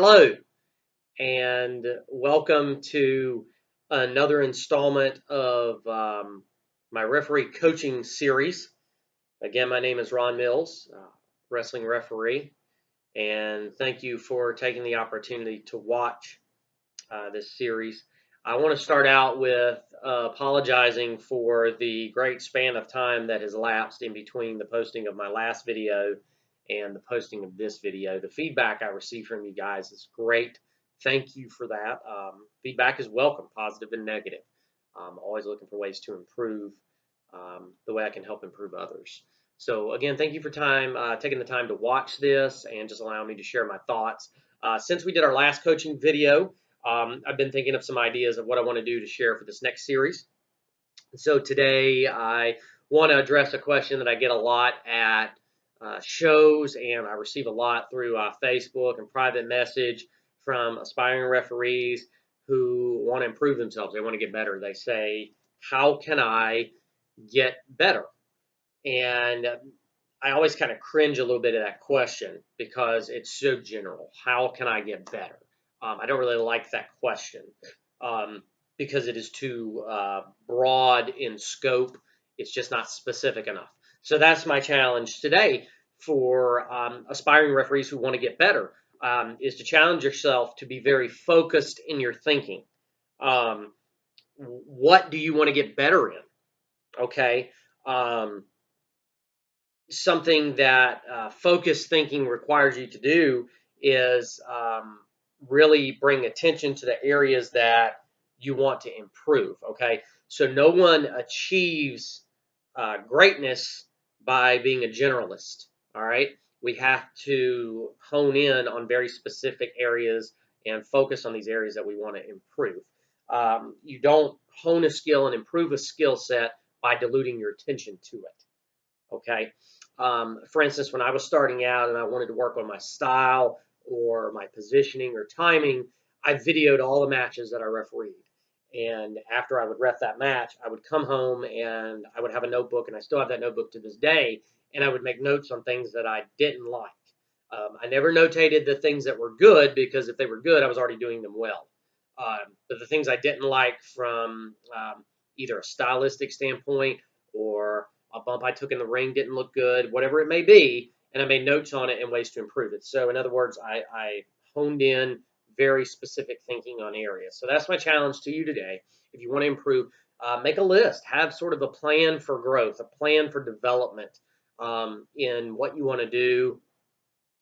Hello, and welcome to another installment of my referee coaching series. Again, my name is Ron Mills, wrestling referee, and thank you for taking the opportunity to watch this series. I want to start out with apologizing for the great span of time that has elapsed in between the posting of my last video and the posting of this video. The feedback I received from you guys is great. Thank you for that. Feedback is welcome, positive and negative. I'm always looking for ways to improve the way I can help improve others. So again, thank you for taking the time to watch this and just allowing me to share my thoughts. Since we did our last coaching video, I've been thinking of some ideas of what I want to do to share for this next series. So today I want to address a question that I get a lot at shows, and I receive a lot through Facebook and private message from aspiring referees who want to improve themselves. They want to get better. They say, how can I get better? And I always kind of cringe a little bit at that question because it's so general. How can I get better? I don't really like that question because it is too broad in scope. It's just not specific enough. So that's my challenge today for aspiring referees who want to get better, is to challenge yourself to be very focused in your thinking. What do you want to get better in? Okay. Something that focused thinking requires you to do is really bring attention to the areas that you want to improve. Okay, so no one achieves greatness by being a generalist. All right, we have to hone in on very specific areas and focus on these areas that we want to improve. You don't hone a skill and improve a skill set by diluting your attention to it. Okay. For instance, when I was starting out and I wanted to work on my style or my positioning or timing, I videoed all the matches that I refereed. And after I would ref that match, I would come home and I would have a notebook, and I still have that notebook to this day, and I would make notes on things that I didn't like. I never notated the things that were good because if they were good, I was already doing them well. But the things I didn't like from either a stylistic standpoint or a bump I took in the ring didn't look good, whatever it may be, and I made notes on it and ways to improve it. So in other words, I honed in very specific thinking on areas. So that's my challenge to you today. If you want to improve, make a list, have sort of a plan for growth, a plan for development in what you want to do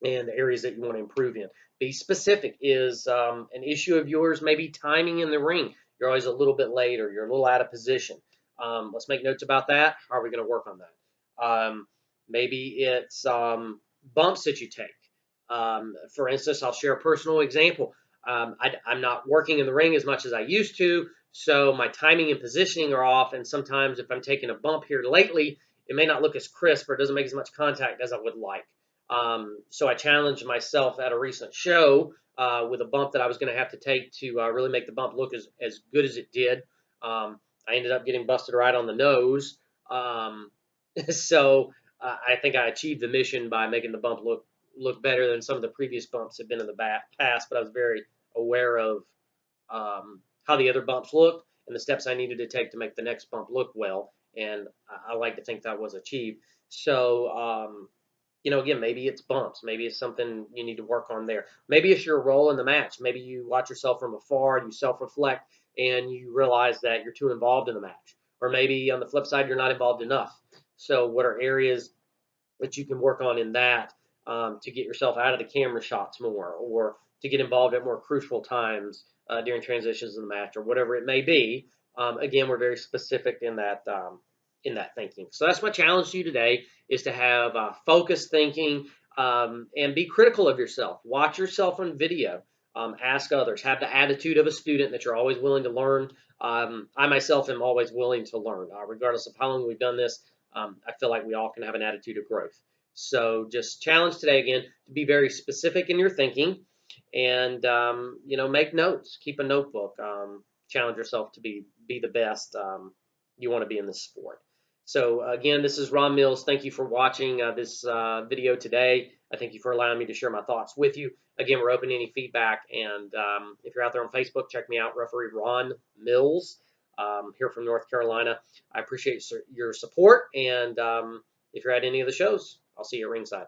and the areas that you want to improve in. Be specific. Is an issue of yours maybe timing in the ring? You're always a little bit late or you're a little out of position. Let's make notes about that. How are we going to work on that? Maybe it's bumps that you take. For instance, I'll share a personal example. I'm not working in the ring as much as I used to, so my timing and positioning are off. And sometimes if I'm taking a bump here lately, it may not look as crisp or it doesn't make as much contact as I would like. So I challenged myself at a recent show with a bump that I was going to have to take to really make the bump look as good as it did. I ended up getting busted right on the nose. So I think I achieved the mission by making the bump look better than some of the previous bumps had been in the past, but I was very aware of how the other bumps looked and the steps I needed to take to make the next bump look well. And I like to think that was achieved. So, again, maybe it's bumps. Maybe it's something you need to work on there. Maybe it's your role in the match. Maybe you watch yourself from afar, you self-reflect, and you realize that you're too involved in the match. Or maybe on the flip side, you're not involved enough. So what are areas that you can work on in that to get yourself out of the camera shots more, or to get involved at more crucial times during transitions in the match, or whatever it may be? Again, we're very specific in that thinking. So that's my challenge to you today, is to have focused thinking and be critical of yourself. Watch yourself on video. Ask others. Have the attitude of a student that you're always willing to learn. I myself am always willing to learn, regardless of how long we've done this. I feel like we all can have an attitude of growth. So just challenge today again to be very specific in your thinking, and make notes. Keep a notebook. Challenge yourself to be the best you want to be in this sport. So again, this is Ron Mills. Thank you for watching this video today. I thank you for allowing me to share my thoughts with you. Again, we're open to any feedback, and if you're out there on Facebook, check me out, referee Ron Mills, here from North Carolina. I appreciate your support, and if you're at any of the shows, I'll see you at ringside.